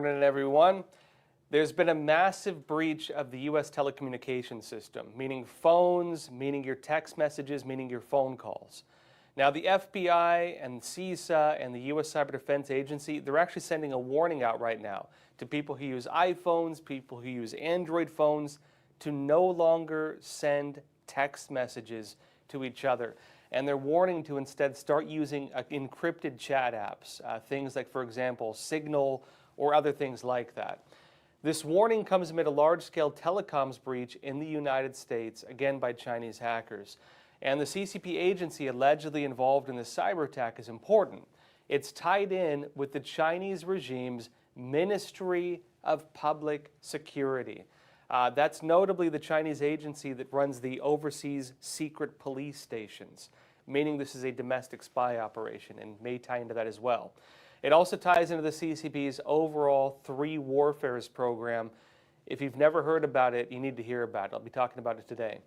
morning, everyone. There's been a massive breach of the U.S. telecommunications system, meaning phones, meaning your text messages, meaning your phone calls. Now, the FBI and CISA and the U.S. Cyber Defense Agency, they're actually sending a warning out right now to people who use iPhones, people who use Android phones, to no longer send text messages to each other. And they're warning to instead start using encrypted chat apps, things like, for example, Signal or other things like that. This warning comes amid a large-scale telecoms breach in the United States, again by Chinese hackers. And the CCP agency allegedly involved in the cyber attack is important. It's tied in with the Chinese regime's Ministry of Public Security. That's notably the Chinese agency that runs the overseas secret police stations, meaning this is a domestic spy operation and may tie into that as well. It also ties into the CCP's overall three warfares program. If you've never heard about it, you need to hear about it. I'll be talking about it today.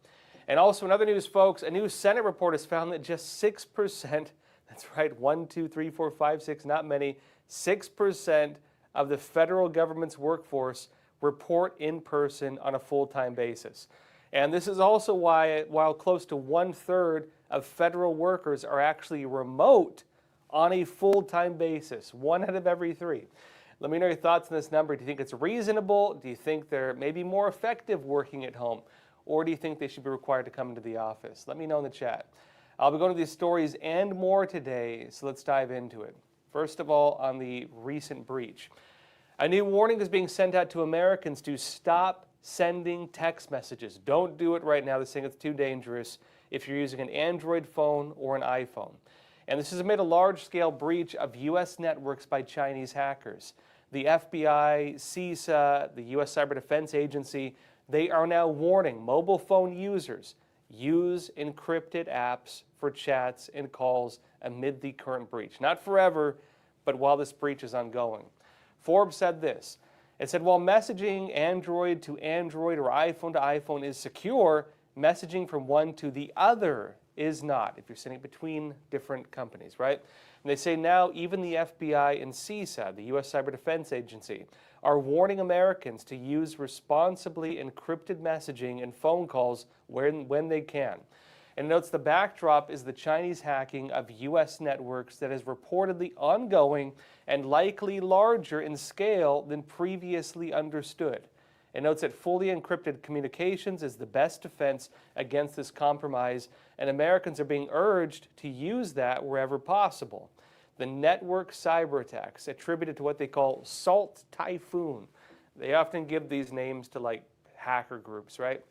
And also in other news, folks, a new Senate report has found that just 6%, that's right, 1, 2, 3, 4, 5, 6, not many, 6% of the federal government's workforce report in person on a full-time basis. And this is also why, while close to 1/3 of federal workers are actually remote on a full-time basis, 1 out of every 3. Let me know your thoughts on this number. Do you think it's reasonable? Do you think they're maybe more effective working at home? Or do you think they should be required to come into the office? Let me know in the chat. I'll be going to these stories and more today, so let's dive into it. First of all, on the recent breach. A new warning is being sent out to Americans to stop sending text messages. Don't do it right now. They're saying it's too dangerous if you're using an Android phone or an iPhone. And this is amid a large-scale breach of U.S. networks by Chinese hackers. The FBI, CISA, the U.S. Cyber Defense Agency, they are now warning mobile phone users, use encrypted apps for chats and calls amid the current breach. Not forever, but while this breach is ongoing. Forbes said this. It said, while messaging Android to Android or iPhone to iPhone is secure, messaging from one to the other is not, if you're sending between different companies, right? And they say now even the FBI and CISA, the U.S. Cyber Defense Agency, are warning Americans to use responsibly encrypted messaging and phone calls when they can. And notes the backdrop is the Chinese hacking of U.S. networks that is reportedly ongoing and likely larger in scale than previously understood. It notes that fully encrypted communications is the best defense against this compromise, and Americans are being urged to use that wherever possible. The network cyber attacks attributed to what they call Salt Typhoon. They often give these names to like hacker groups, right?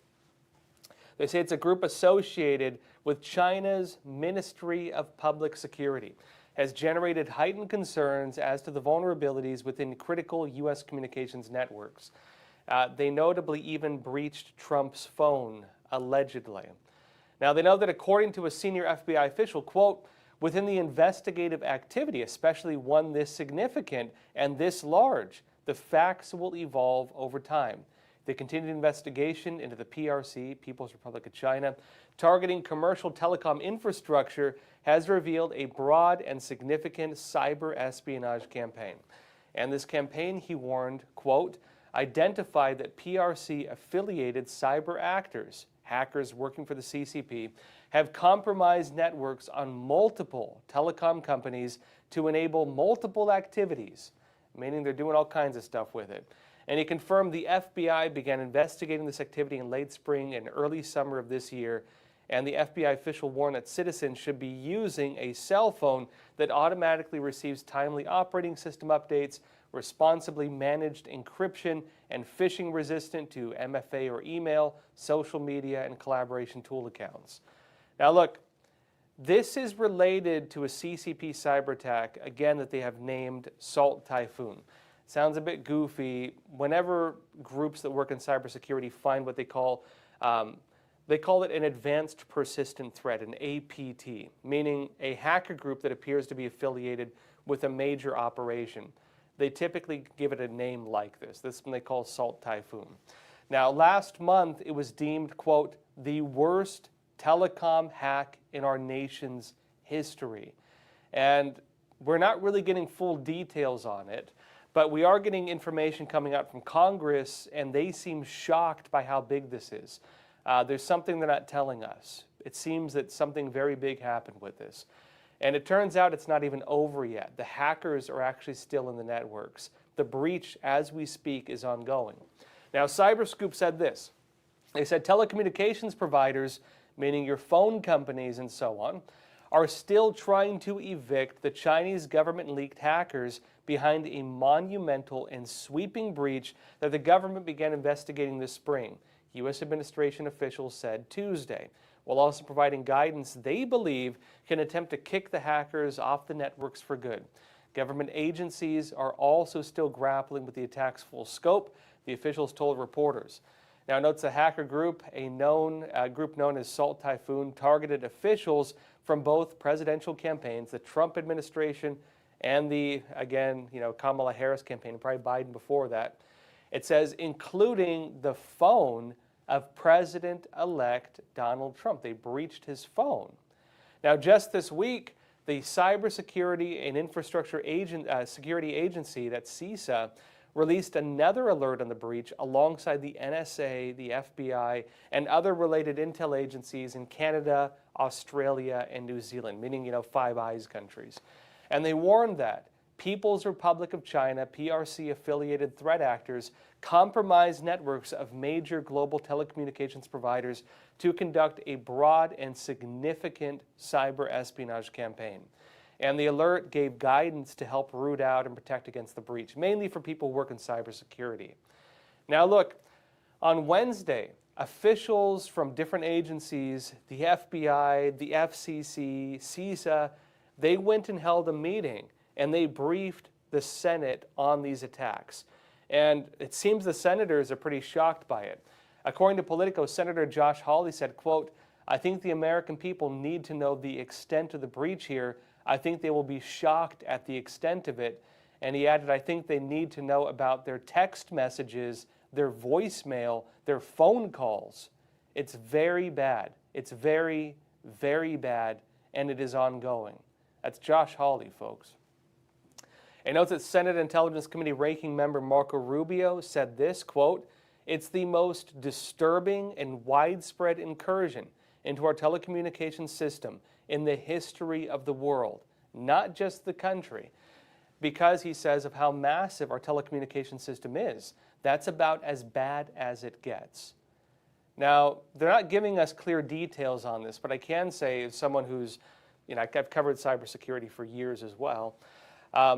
They say it's a group associated with China's Ministry of Public Security, has generated heightened concerns as to the vulnerabilities within critical U.S. communications networks. They notably even breached Trump's phone, allegedly. Now, they know that according to a senior FBI official, quote, within the investigative activity, especially one this significant and this large, the facts will evolve over time. The continued investigation into the PRC, People's Republic of China, targeting commercial telecom infrastructure has revealed a broad and significant cyber espionage campaign. And this campaign, he warned, quote, identified that PRC-affiliated cyber actors, hackers working for the CCP, have compromised networks on multiple telecom companies to enable multiple activities, meaning they're doing all kinds of stuff with it. And he confirmed the FBI began investigating this activity in late spring and early summer of this year, and the FBI official warned that citizens should be using a cell phone that automatically receives timely operating system updates, responsibly managed encryption, and phishing resistant to MFA or email, social media, and collaboration tool accounts. Now look, this is related to a CCP cyber attack, again, that they have named Salt Typhoon. Sounds a bit goofy. Whenever groups that work in cybersecurity find what they call it an advanced persistent threat, an APT, meaning a hacker group that appears to be affiliated with a major operation. They typically give it a name like this. This is what they call Salt Typhoon. Now, last month, it was deemed, quote, the worst telecom hack in our nation's history. And we're not really getting full details on it, But we are getting information coming out from Congress, and they seem shocked by how big this is. There's something they're not telling us. It seems that something very big happened with this. And it turns out it's not even over yet. The hackers are actually still in the networks. The breach, as we speak, is ongoing. Now, Cyberscoop said this. They said telecommunications providers, meaning your phone companies and so on, are still trying to evict the Chinese government-leaked hackers behind a monumental and sweeping breach that the government began investigating this spring, U.S. administration officials said Tuesday, while also providing guidance they believe can attempt to kick the hackers off the networks for good. Government agencies are also still grappling with the attack's full scope, the officials told reporters. Now, it notes the hacker group, a group known as Salt Typhoon, targeted officials from both presidential campaigns, the Trump administration and the, again, Kamala Harris campaign, probably Biden before that. It says, including the phone of President-elect Donald Trump. They breached his phone. Now, just this week, the Cybersecurity and Infrastructure Security Agency, that's CISA, released another alert on the breach alongside the NSA, the FBI, and other related intel agencies in Canada, Australia, and New Zealand, meaning, Five Eyes countries. And they warned that People's Republic of China, PRC-affiliated threat actors, compromised networks of major global telecommunications providers to conduct a broad and significant cyber espionage campaign. And the alert gave guidance to help root out and protect against the breach, mainly for people who work in cybersecurity. Now look, on Wednesday, officials from different agencies, the FBI, the FCC, CISA, they went and held a meeting and they briefed the Senate on these attacks. And it seems the senators are pretty shocked by it. According to Politico, Senator Josh Hawley said, quote, "I think the American people need to know the extent of the breach here. I think they will be shocked at the extent of it." And he added, "I think they need to know about their text messages, their voicemail, their phone calls. It's very bad. It's very, very bad, and it is ongoing." That's Josh Hawley, folks. It notes that Senate Intelligence Committee ranking member Marco Rubio said this, quote, "It's the most disturbing and widespread incursion into our telecommunications system in the history of the world, not just the country," because he says of how massive our telecommunications system is. That's about as bad as it gets. Now, they're not giving us clear details on this, but I can say, as someone who's, I've covered cybersecurity for years as well,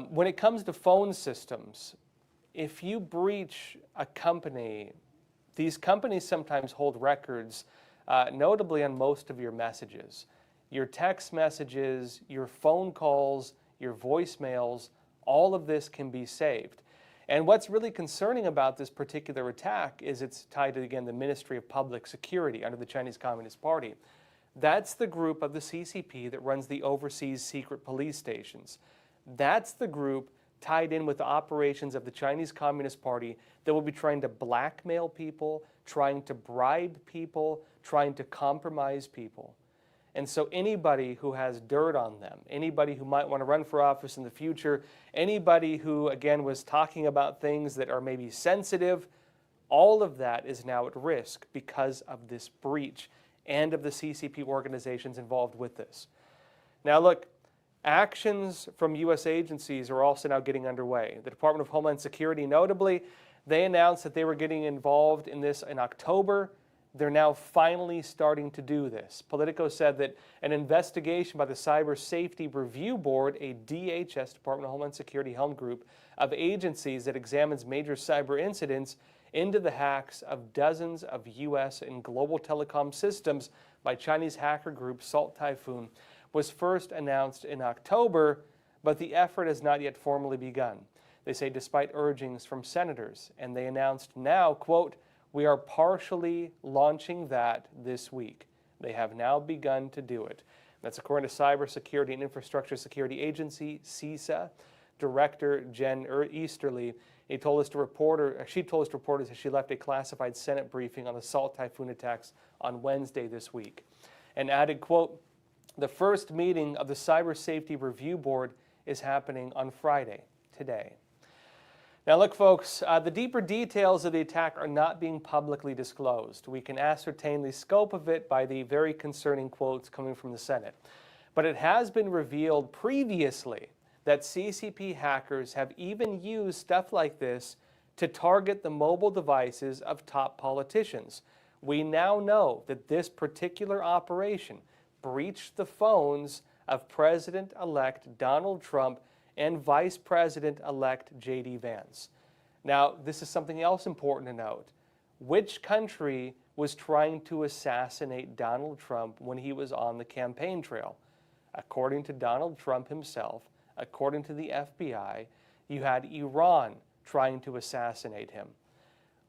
when it comes to phone systems, if you breach a company, these companies sometimes hold records, notably on most of your messages. Your text messages, your phone calls, your voicemails, all of this can be saved. And what's really concerning about this particular attack is it's tied to, again, the Ministry of Public Security under the Chinese Communist Party. That's the group of the CCP that runs the overseas secret police stations. That's the group tied in with the operations of the Chinese Communist Party that will be trying to blackmail people, trying to bribe people, trying to compromise people. And so anybody who has dirt on them, anybody who might want to run for office in the future, anybody who, again, was talking about things that are maybe sensitive, all of that is now at risk because of this breach and of the CCP organizations involved with this. Now look, actions from U.S. agencies are also now getting underway. The Department of Homeland Security, notably, they announced that they were getting involved in this in October. They're now finally starting to do this. Politico said that an investigation by the Cyber Safety Review Board, a DHS, Department of Homeland Security helm group of agencies that examines major cyber incidents into the hacks of dozens of U.S. and global telecom systems by Chinese hacker group Salt Typhoon, was first announced in October, but the effort has not yet formally begun. They say despite urgings from senators, and they announced now, quote, "We are partially launching that this week." They have now begun to do it. That's according to Cybersecurity and Infrastructure Security Agency, CISA, Director Jen Easterly. She told us to reporters as she left a classified Senate briefing on the Salt Typhoon attacks on Wednesday this week, and added, quote, "The first meeting of the Cyber Safety Review Board is happening on Friday, today." Now look folks, the deeper details of the attack are not being publicly disclosed. We can ascertain the scope of it by the very concerning quotes coming from the Senate. But it has been revealed previously that CCP hackers have even used stuff like this to target the mobile devices of top politicians. We now know that this particular operation breached the phones of President-elect Donald Trump and Vice President-elect J.D. Vance. Now, this is something else important to note. Which country was trying to assassinate Donald Trump when he was on the campaign trail? According to Donald Trump himself, according to the FBI, you had Iran trying to assassinate him.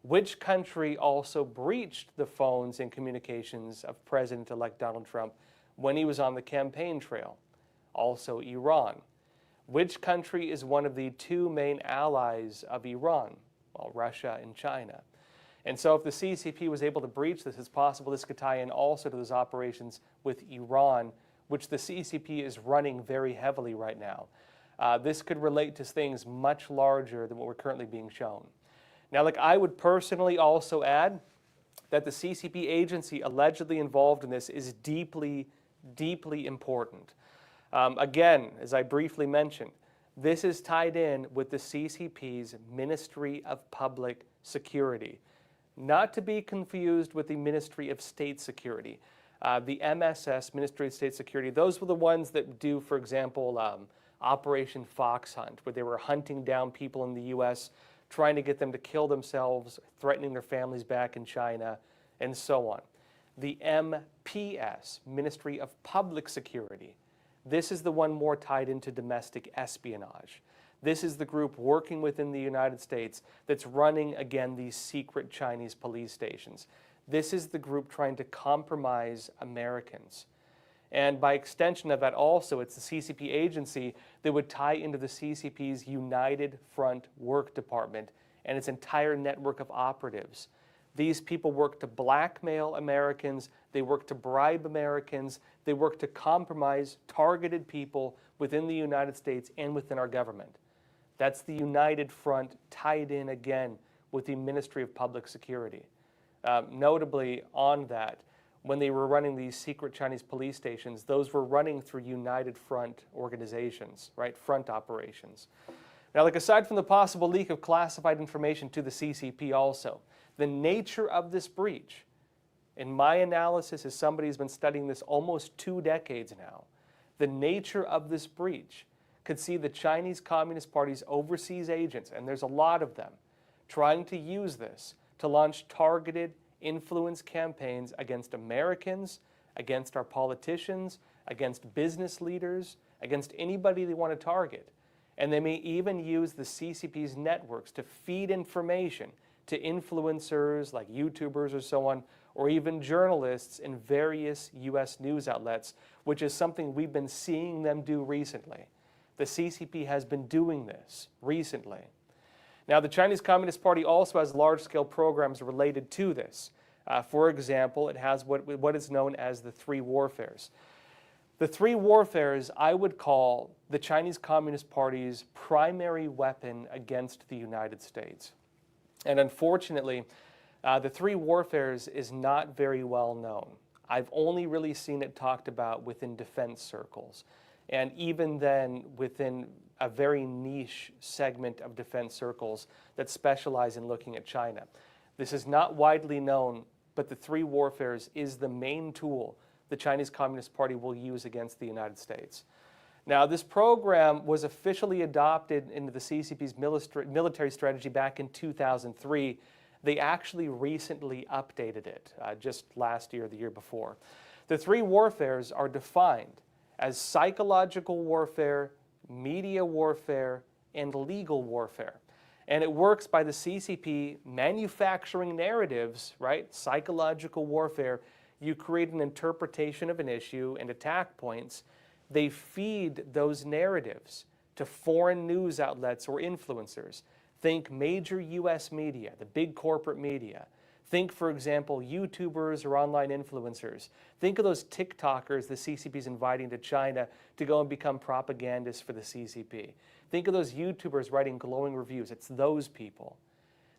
Which country also breached the phones and communications of President-elect Donald Trump when he was on the campaign trail? Also Iran. Which country is one of the two main allies of Iran? Well, Russia and China. And so if the CCP was able to breach this, it's possible this could tie in also to those operations with Iran, which the CCP is running very heavily right now. This could relate to things much larger than what we're currently being shown. Now, look, I would personally also add that the CCP agency allegedly involved in this is deeply, deeply important. Again, as I briefly mentioned, this is tied in with the CCP's Ministry of Public Security, not to be confused with the Ministry of State Security. The MSS, Ministry of State Security, those were the ones that do, for example, Operation Fox Hunt, where they were hunting down people in the U.S., trying to get them to kill themselves, threatening their families back in China, and so on. The MPS, Ministry of Public Security, this is the one more tied into domestic espionage. This is the group working within the United States that's running, again, these secret Chinese police stations. This is the group trying to compromise Americans. And by extension of that also, it's the CCP agency that would tie into the CCP's United Front Work Department and its entire network of operatives. These people work to blackmail Americans, they work to bribe Americans, they work to compromise targeted people within the United States and within our government. That's the United Front tied in again with the Ministry of Public Security. Notably on that, when they were running these secret Chinese police stations, those were running through United Front organizations, right? Front operations. Now, like aside from the possible leak of classified information to the CCP also, the nature of this breach, in my analysis as somebody who's been studying this almost 2 decades now, the nature of this breach could see the Chinese Communist Party's overseas agents, and there's a lot of them, trying to use this to launch targeted influence campaigns against Americans, against our politicians, against business leaders, against anybody they want to target. And they may even use the CCP's networks to feed information to influencers like YouTubers or so on, or even journalists in various U.S. news outlets, which is something we've been seeing them do recently. The CCP has been doing this recently. Now, the Chinese Communist Party also has large-scale programs related to this. For example, it has what is known as the three warfares. The three warfares I would call the Chinese Communist Party's primary weapon against the United States. And unfortunately, the three warfares is not very well known. I've only really seen it talked about within defense circles, and even then within a very niche segment of defense circles that specialize in looking at China. This is not widely known, but the three warfares is the main tool the Chinese Communist Party will use against the United States. Now, this program was officially adopted into the CCP's military strategy back in 2003. They actually recently updated it, just last year, the year before. The three warfares are defined as psychological warfare, media warfare, and legal warfare. And it works by the CCP manufacturing narratives, right? Psychological warfare. You create an interpretation of an issue and attack points. They feed those narratives to foreign news outlets or influencers. Think major U.S. media, the big corporate media. Think, for example, YouTubers or online influencers. Think of those TikTokers the CCP is inviting to China to go and become propagandists for the CCP. Think of those YouTubers writing glowing reviews. It's those people.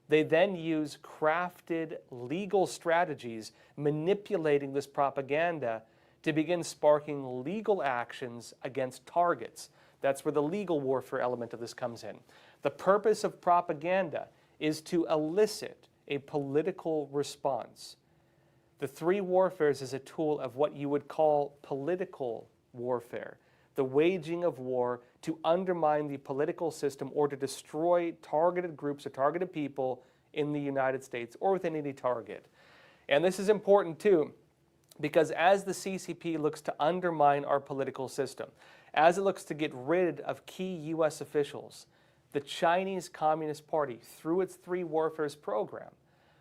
They then use crafted legal strategies, manipulating this propaganda to begin sparking legal actions against targets. That's where the legal warfare element of this comes in. The purpose of propaganda is to elicit a political response. The three warfares is a tool of what you would call political warfare, the waging of war to undermine the political system or to destroy targeted groups or targeted people in the United States or within any target. And this is important too, because as the CCP looks to undermine our political system, as it looks to get rid of key U.S. officials, the Chinese Communist Party, through its three warfares program,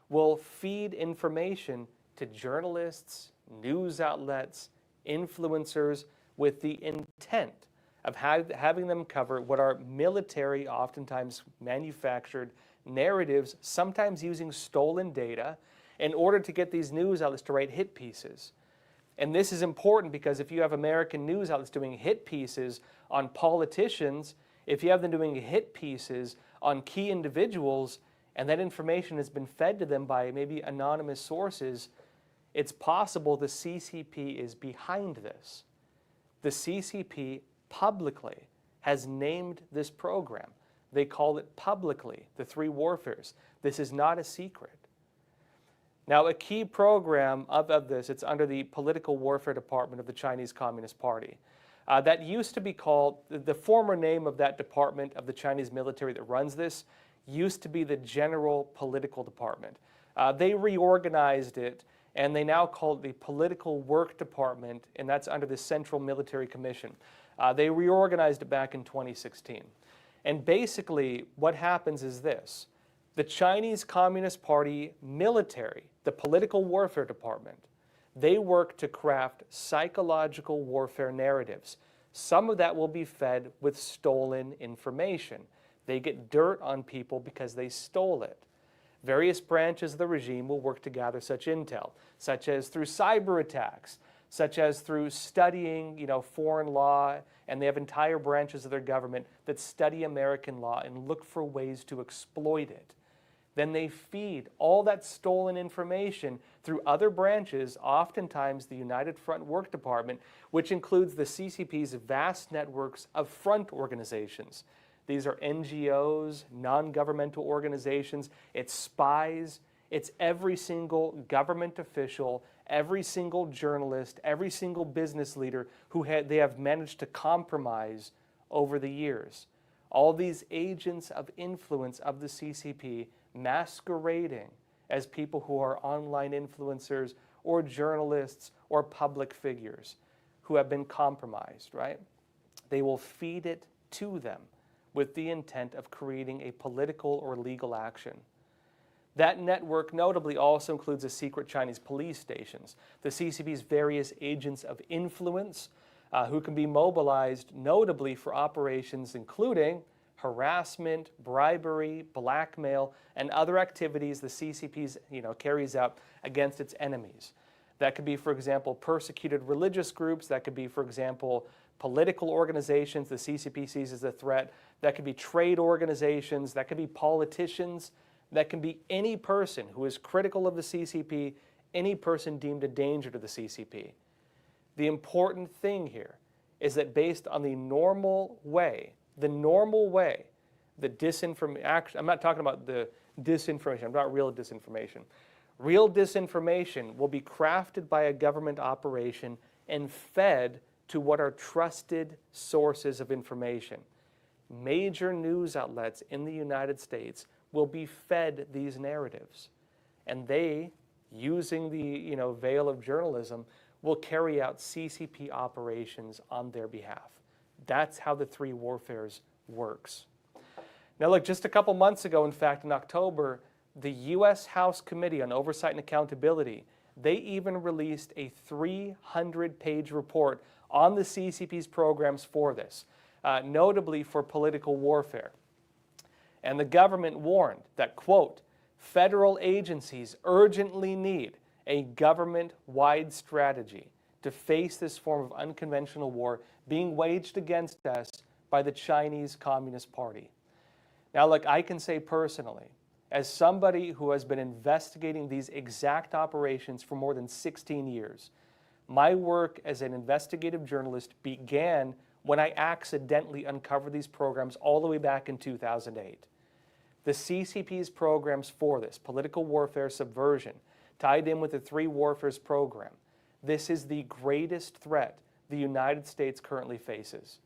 will feed information to journalists, news outlets, influencers, with the intent of having them cover what are military, oftentimes manufactured narratives, sometimes using stolen data, in order to get these news outlets to write hit pieces. And this is important because if you have American news outlets doing hit pieces on politicians, if you have them doing hit pieces on key individuals, and that information has been fed to them by maybe anonymous sources, it's possible the CCP is behind this. The CCP publicly has named this program. They call it publicly the three warfares. This is not a secret. Now, a key program of this, it's under the Political Warfare Department of the Chinese Communist Party. That used to be called, the former name of that department of the Chinese military that runs this used to be the General Political Department. They reorganized it, and they now call it the Political Work Department, and that's under the Central Military Commission. They reorganized it back in 2016. And basically, what happens is this. The Chinese Communist Party military, the Political Warfare Department, they work to craft psychological warfare narratives. Some of that will be fed with stolen information. They get dirt on people because they stole it. Various branches of the regime will work to gather such intel, such as through cyber attacks, such as through studying, foreign law, and they have entire branches of their government that study American law and look for ways to exploit it. Then they feed all that stolen information through other branches, oftentimes the United Front Work Department, which includes the CCP's vast networks of front organizations. These are NGOs, non-governmental organizations, it's spies, it's every single government official, every single journalist, every single business leader who they have managed to compromise over the years. All these agents of influence of the CCP masquerading as people who are online influencers or journalists or public figures who have been compromised, right? They will feed it to them with the intent of creating a political or legal action. That network notably also includes the secret Chinese police stations, the CCP's various agents of influence who can be mobilized notably for operations including harassment, bribery, blackmail, and other activities the CCP carries out against its enemies. That could be, for example, persecuted religious groups. That could be, for example, political organizations the CCP sees as a threat. That could be trade organizations. That could be politicians. That can be any person who is critical of the CCP, any person deemed a danger to the CCP. The important thing here is that based on the normal way, the disinformation, I'm not talking about the disinformation, I'm not real disinformation. Real disinformation will be crafted by a government operation and fed to what are trusted sources of information. Major news outlets in the United States will be fed these narratives. And they, using the veil of journalism, will carry out CCP operations on their behalf. That's how the three warfares works. Now look, just a couple months ago, in fact, in October, the U.S. House Committee on Oversight and Accountability, they even released a 300-page report on the CCP's programs for this, notably for political warfare. And the government warned that, quote, Federal agencies urgently need a government-wide strategy to face this form of unconventional war being waged against us by the Chinese Communist Party. Now, look, I can say personally, as somebody who has been investigating these exact operations for more than 16 years, my work as an investigative journalist began when I accidentally uncovered these programs all the way back in 2008. The CCP's programs for this, political warfare, subversion, tied in with the Three Warfares program, this is the greatest threat the United States currently faces.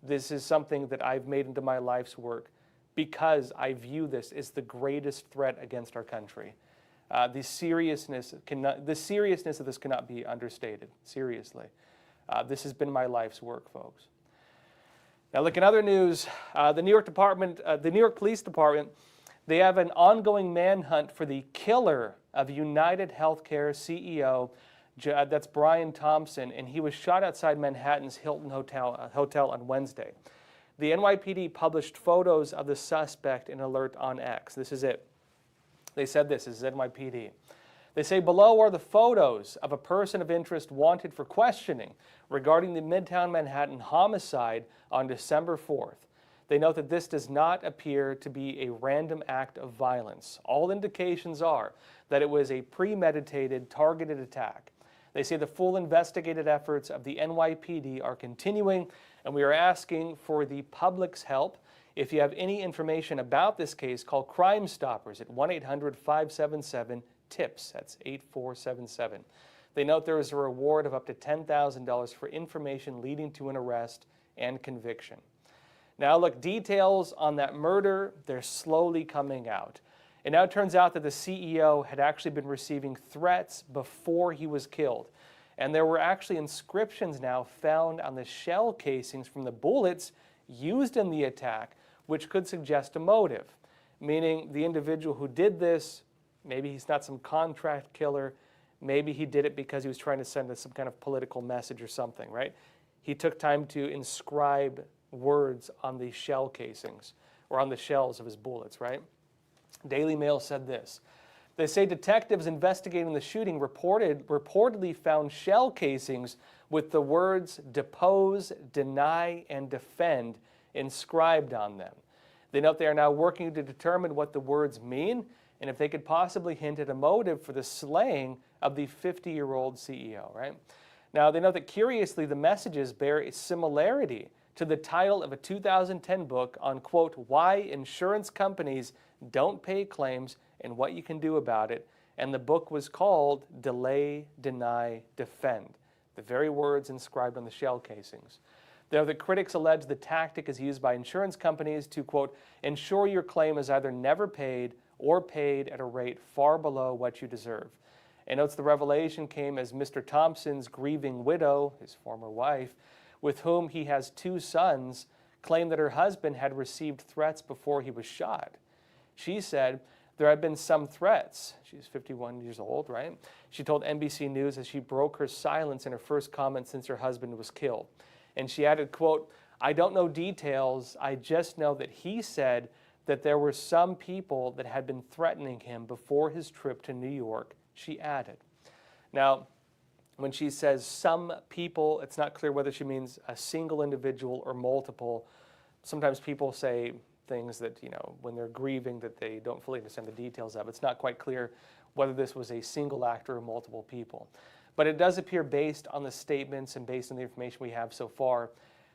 This is something that I've made into my life's work because I view this as the greatest threat against our country. The seriousness of this cannot be understated, seriously. This has been my life's work, folks. Now look, in other news, the New York Police Department, they have an ongoing manhunt for the killer of United Healthcare CEO, that's Brian Thompson, and he was shot outside Manhattan's Hilton Hotel on Wednesday. The NYPD published photos of the suspect in an alert on X. This is it. They said this is NYPD. They say below are the photos of a person of interest wanted for questioning regarding the Midtown Manhattan homicide on December 4th. They note that this does not appear to be a random act of violence. All indications are that it was a premeditated, targeted attack. They say the full investigative efforts of the NYPD are continuing, and we are asking for the public's help. If you have any information about this case, call Crime Stoppers at 1-800-577-TIPS. That's 8477. They note there is a reward of up to $10,000 for information leading to an arrest and conviction. Now look, details on that murder, they're slowly coming out. It now turns out that the CEO had actually been receiving threats before he was killed. And there were actually inscriptions now found on the shell casings from the bullets used in the attack, which could suggest a motive, meaning the individual who did this, maybe he's not some contract killer, maybe he did it because he was trying to send us some kind of political message or something, right? He took time to inscribe words on the shell casings or on the shells of his bullets, right? Daily Mail said this. They say detectives investigating the shooting reportedly found shell casings with the words depose, deny, and defend inscribed on them. They note they are now working to determine what the words mean and if they could possibly hint at a motive for the slaying of the 50-year-old CEO, right? Now, they note that curiously the messages bear a similarity to the title of a 2010 book on, quote, why insurance companies don't pay claims and what you can do about it. And the book was called Delay, Deny, Defend, the very words inscribed on the shell casings. Though the critics allege the tactic is used by insurance companies to, quote, ensure your claim is either never paid or paid at a rate far below what you deserve. And notes the revelation came as Mr. Thompson's grieving widow, his former wife, with whom he has 2 sons, claimed that her husband had received threats before he was shot. She said there had been some threats. She's 51 years old, right? She told NBC News as she broke her silence in her first comment since her husband was killed. And she added, quote, I don't know details. I just know that he said that there were some people that had been threatening him before his trip to New York, she added. Now, when she says some people, it's not clear whether she means a single individual or multiple. Sometimes people say things that, when they're grieving that they don't fully understand the details of. It's not quite clear whether this was a single actor or multiple people. But it does appear based on the statements and based on the information we have so far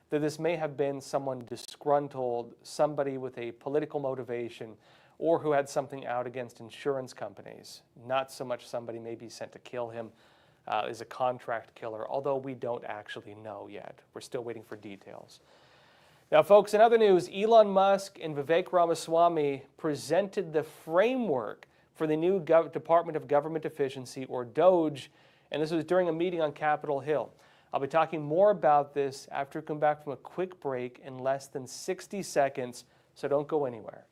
that this may have been someone disgruntled, somebody with a political motivation, or who had something out against insurance companies. Not so much somebody maybe sent to kill him as a contract killer, although we don't actually know yet. We're still waiting for details. Now, folks, in other news, Elon Musk and Vivek Ramaswamy presented the framework for the new Department of Government Efficiency, or DOGE, and this was during a meeting on Capitol Hill. I'll be talking more about this after we come back from a quick break in less than 60 seconds, so don't go anywhere.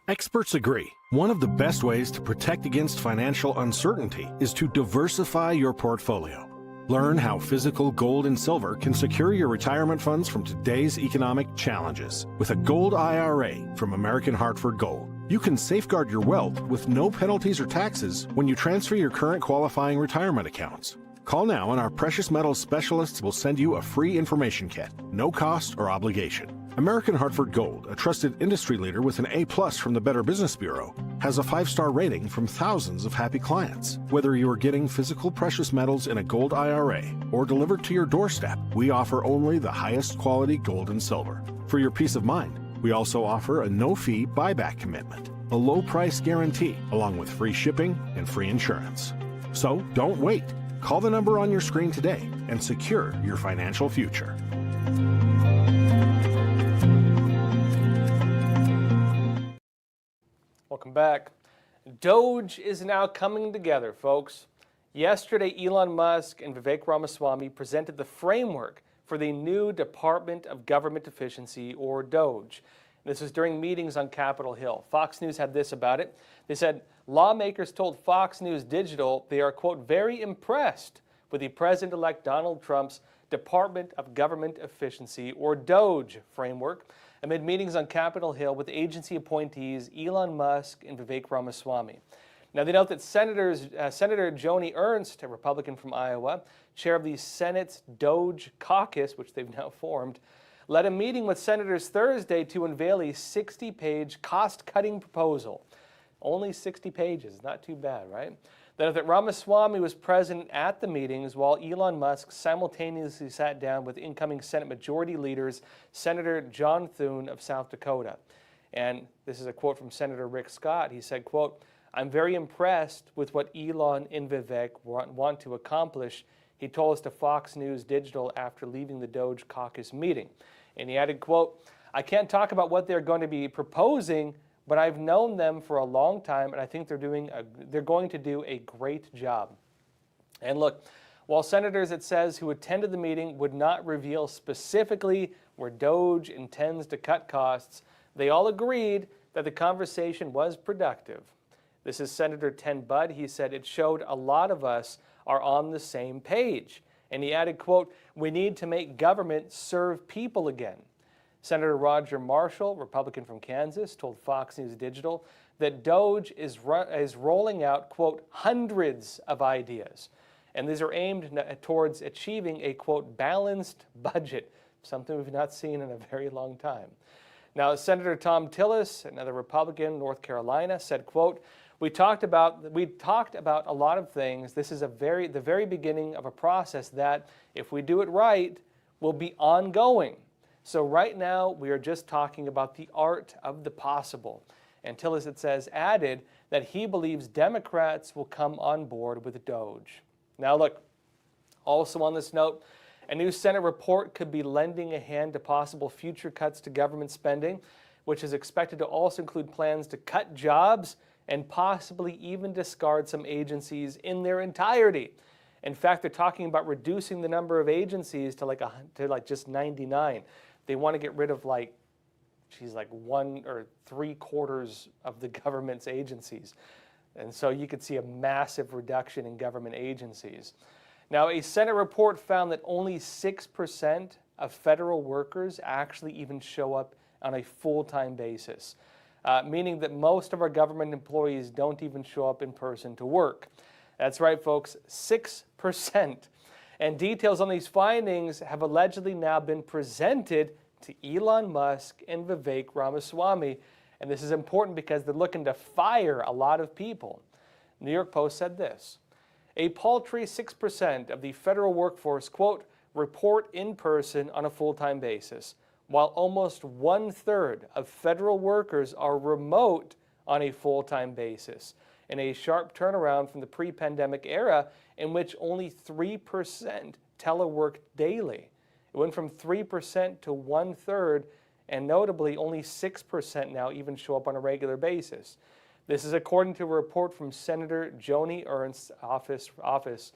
Experts agree. One of the best ways to protect against financial uncertainty is to diversify your portfolio. Learn how physical gold and silver can secure your retirement funds from today's economic challenges with a gold IRA from American Hartford Gold. You can safeguard your wealth with no penalties or taxes when you transfer your current qualifying retirement accounts. Call now and our precious metals specialists will send you a free information kit, no cost or obligation. American Hartford Gold, a trusted industry leader with an A+ from the Better Business Bureau, has a 5-star rating from thousands of happy clients. Whether you are getting physical precious metals in a gold IRA or delivered to your doorstep, we offer only the highest quality gold and silver. For your peace of mind, we also offer a no-fee buyback commitment, a low-price guarantee, along with free shipping and free insurance. So don't wait. Call the number on your screen today and secure your financial future. Welcome back. Doge is now coming together, folks. Yesterday, Elon Musk and Vivek Ramaswamy presented the framework for the new Department of Government Efficiency, or DOGE. This was during meetings on Capitol Hill. Fox News had this about it. They said, lawmakers told Fox News Digital they are, quote, very impressed with the President-elect Donald Trump's Department of Government Efficiency, or DOGE, framework amid meetings on Capitol Hill with agency appointees Elon Musk and Vivek Ramaswamy. Now, they note that Senator Joni Ernst, a Republican from Iowa, chair of the Senate's DOGE caucus, which they've now formed, led a meeting with senators Thursday to unveil a 60-page cost-cutting proposal. Only 60 pages, not too bad, right? That Ramaswamy was present at the meetings while Elon Musk simultaneously sat down with incoming Senate Majority Leaders, Senator John Thune of South Dakota. And this is a quote from Senator Rick Scott. He said, quote, I'm very impressed with what Elon and Vivek want to accomplish, he told us to Fox News Digital after leaving the DOGE caucus meeting. And he added, quote, I can't talk about what they're going to be proposing, but I've known them for a long time, and I think they're going to do a great job. And look, while senators, it says, who attended the meeting would not reveal specifically where DOGE intends to cut costs, they all agreed that the conversation was productive. This is Senator Ted Budd. He said, it showed a lot of us are on the same page. And he added, quote, we need to make government serve people again. Senator Roger Marshall, Republican from Kansas, told Fox News Digital that DOGE is rolling out, quote, hundreds of ideas. And these are aimed towards achieving a, quote, balanced budget, something we've not seen in a very long time. Now, Senator Tom Tillis, another Republican, North Carolina, said, quote, we talked about a lot of things. This is the very beginning of a process that, if we do it right, will be ongoing. So right now, we are just talking about the art of the possible. And Tillis, it says, added that he believes Democrats will come on board with DOGE. Now look, also on this note, a new Senate report could be lending a hand to possible future cuts to government spending, which is expected to also include plans to cut jobs and possibly even discard some agencies in their entirety. In fact, they're talking about reducing the number of agencies to like just 99. They want to get rid of like 1 or 3/4 of the government's agencies. And so you could see a massive reduction in government agencies. Now, a Senate report found that only 6% of federal workers actually even show up on a full-time basis, meaning that most of our government employees don't even show up in person to work. That's right, folks, 6%. And details on these findings have allegedly now been presented to Elon Musk and Vivek Ramaswamy. And this is important because they're looking to fire a lot of people. New York Post said this, a paltry 6% of the federal workforce, quote, report in person on a full-time basis, while almost 1/3 of federal workers are remote on a full-time basis, in a sharp turnaround from the pre-pandemic era in which only 3% teleworked daily. It went from 3% to 1/3, and notably only 6% now even show up on a regular basis. This is according to a report from Senator Joni Ernst's office.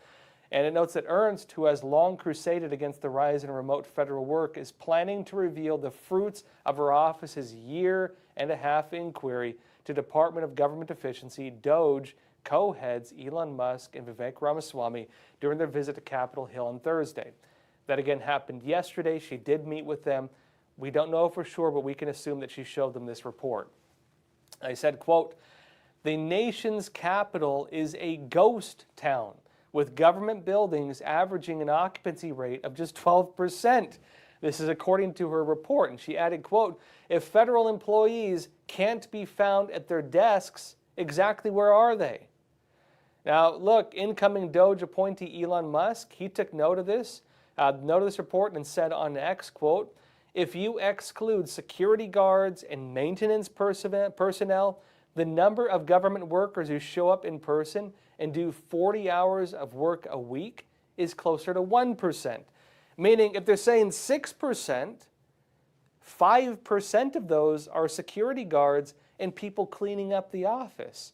And it notes that Ernst, who has long crusaded against the rise in remote federal work, is planning to reveal the fruits of her office's year-and-a-half inquiry to Department of Government Efficiency, DOGE, co-heads Elon Musk and Vivek Ramaswamy during their visit to Capitol Hill on Thursday. That again happened yesterday. She did meet with them. We don't know for sure, but we can assume that she showed them this report. I said, quote, "The nation's capital is a ghost town, with government buildings averaging an occupancy rate of just 12%. This is according to her report. And she added, quote, "If federal employees can't be found at their desks, exactly where are they?" Now, look, incoming Doge appointee Elon Musk, he took note of this report and said on X, quote, "If you exclude security guards and maintenance personnel, the number of government workers who show up in person and do 40 hours of work a week is closer to 1%. Meaning, if they're saying 6%, 5% of those are security guards and people cleaning up the office.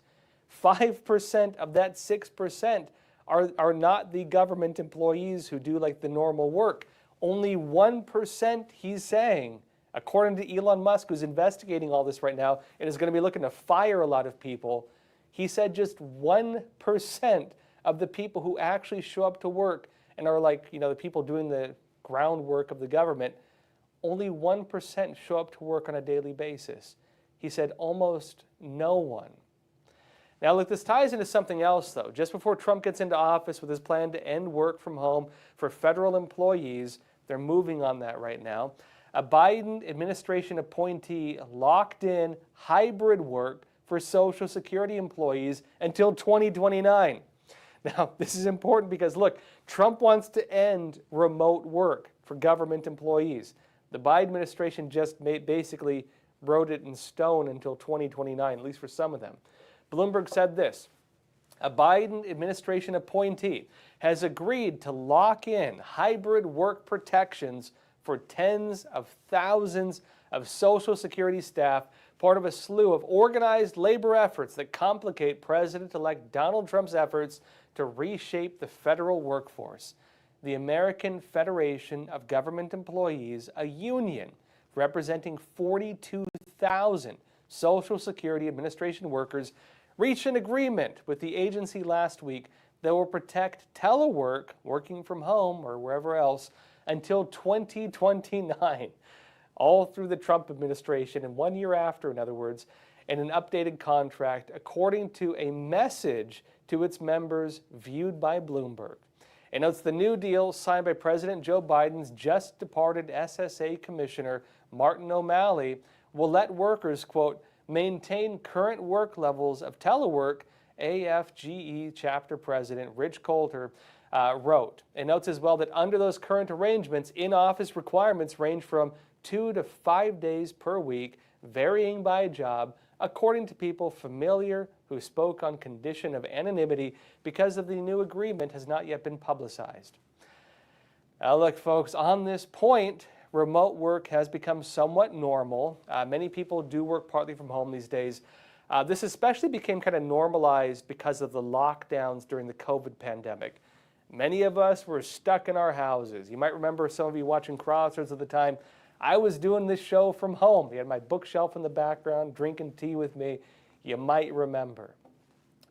5% of that 6% are not the government employees who do like the normal work. Only 1%, he's saying, according to Elon Musk, who's investigating all this right now and is going to be looking to fire a lot of people, he said just 1% of the people who actually show up to work and are like, the people doing the groundwork of the government, only 1% show up to work on a daily basis. He said almost no one. Now, look, this ties into something else, though. Just before Trump gets into office with his plan to end work from home for federal employees, they're moving on that right now, a Biden administration appointee locked in hybrid work for Social Security employees until 2029. Now, this is important because, look, Trump wants to end remote work for government employees. The Biden administration just basically wrote it in stone until 2029, at least for some of them. Bloomberg said this: a Biden administration appointee has agreed to lock in hybrid work protections for tens of thousands of Social Security staff, part of a slew of organized labor efforts that complicate President-elect Donald Trump's efforts to reshape the federal workforce. The American Federation of Government Employees, a union representing 42,000 Social Security Administration workers, reached an agreement with the agency last week that will protect telework, working from home or wherever else, until 2029, all through the Trump administration, and 1 year after, in other words, in an updated contract, according to a message to its members viewed by Bloomberg. It notes the new deal signed by President Joe Biden's just departed SSA Commissioner Martin O'Malley will let workers, quote, maintain current work levels of telework, AFGE chapter president Rich Coulter wrote. It notes as well that under those current arrangements, in-office requirements range from 2 to 5 days per week, varying by job, according to people familiar who spoke on condition of anonymity because of the new agreement has not yet been publicized. Now look, folks, on this point, remote work has become somewhat normal. Many people do work partly from home these days. This especially became kind of normalized because of the lockdowns during the COVID pandemic. Many of us were stuck in our houses. You might remember, some of you watching Crossroads at the time, I was doing this show from home. You had my bookshelf in the background, drinking tea with me. You might remember.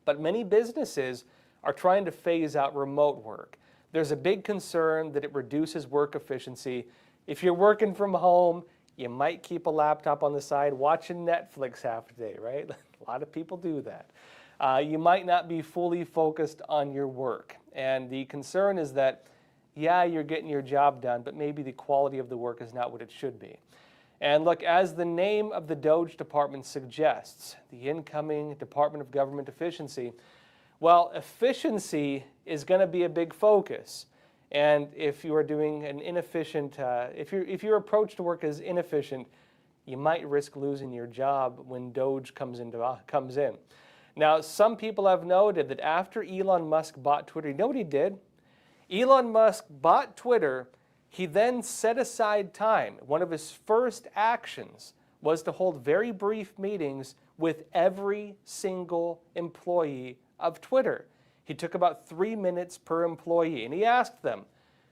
But many businesses are trying to phase out remote work. There's a big concern that it reduces work efficiency. If you're working from home, you might keep a laptop on the side watching Netflix half the day, right? A lot of people do that. You might not be fully focused on your work. And the concern is that, yeah, you're getting your job done, but maybe the quality of the work is not what it should be. And look, as the name of the Doge department suggests, the incoming Department of Government Efficiency, well, efficiency is going to be a big focus. And if you are doing an inefficient, if your approach to work is inefficient, you might risk losing your job when Doge comes in. Now, some people have noted that after Elon Musk bought Twitter, you know what he did? Elon Musk bought Twitter. He then set aside time. One of his first actions was to hold very brief meetings with every single employee of Twitter. He took about 3 minutes per employee, and he asked them,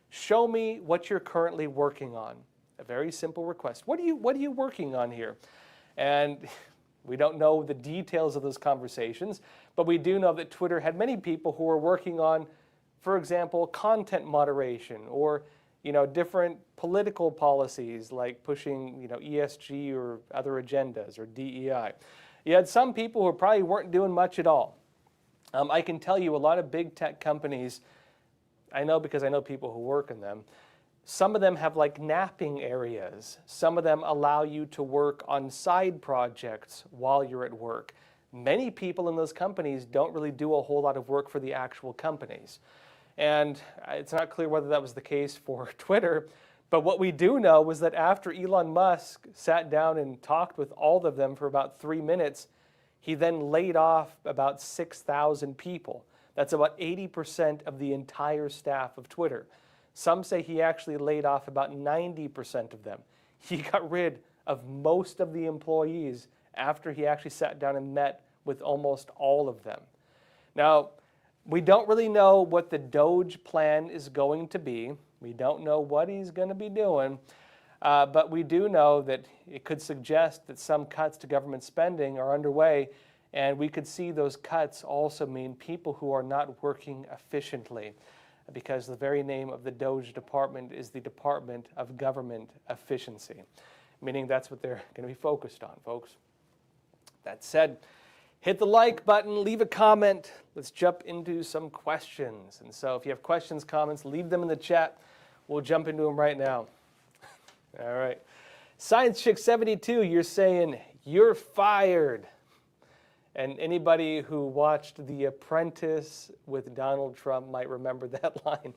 show me what you're currently working on. A very simple request. What are you working on here? And we don't know the details of those conversations, but we do know that Twitter had many people who were working on, for example, content moderation or different political policies like pushing ESG or other agendas or DEI. You had some people who probably weren't doing much at all. I can tell you a lot of big tech companies, I know because I know people who work in them, some of them have like napping areas. Some of them allow you to work on side projects while you're at work. Many people in those companies don't really do a whole lot of work for the actual companies. And it's not clear whether that was the case for Twitter, but what we do know was that after Elon Musk sat down and talked with all of them for about 3 minutes, he then laid off about 6,000 people. That's about 80% of the entire staff of Twitter. Some say he actually laid off about 90% of them. He got rid of most of the employees after he actually sat down and met with almost all of them. Now, we don't really know what the Doge plan is going to be. We don't know what he's going to be doing, but we do know that it could suggest that some cuts to government spending are underway, and we could see those cuts also mean people who are not working efficiently, because the very name of the Doge department is the Department of Government Efficiency, meaning that's what they're going to be focused on, folks. That said, hit the like button, leave a comment. Let's jump into some questions. And so if you have questions, comments, leave them in the chat. We'll jump into them right now. All right. Science Chick 72, you're saying you're fired. And anybody who watched The Apprentice with Donald Trump might remember that line.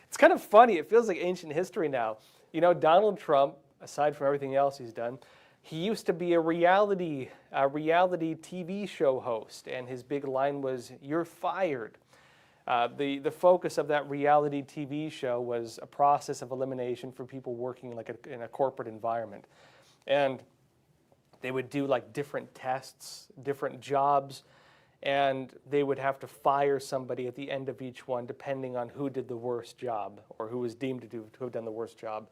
It's kind of funny. It feels like ancient history now. You know, Donald Trump, aside from everything else he's done, he used to be a reality TV show host, and his big line was, "You're fired." The focus of that reality TV show was a process of elimination for people working like in a corporate environment. And they would do like different tests, different jobs, and they would have to fire somebody at the end of each one depending on who did the worst job or who was deemed to have done the worst job.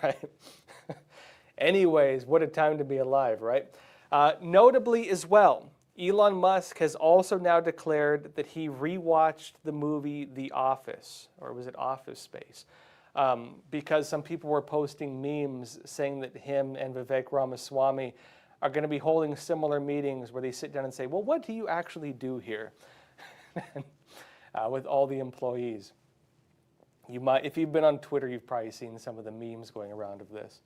Right? Anyways, what a time to be alive, right? Notably as well, Elon Musk has also now declared that he rewatched the movie The Office, or was it Office Space? Because some people were posting memes saying that him and Vivek Ramaswamy are going to be holding similar meetings where they sit down and say, well, what do you actually do here? With all the employees. You might, if you've been on Twitter, you've probably seen some of the memes going around of this.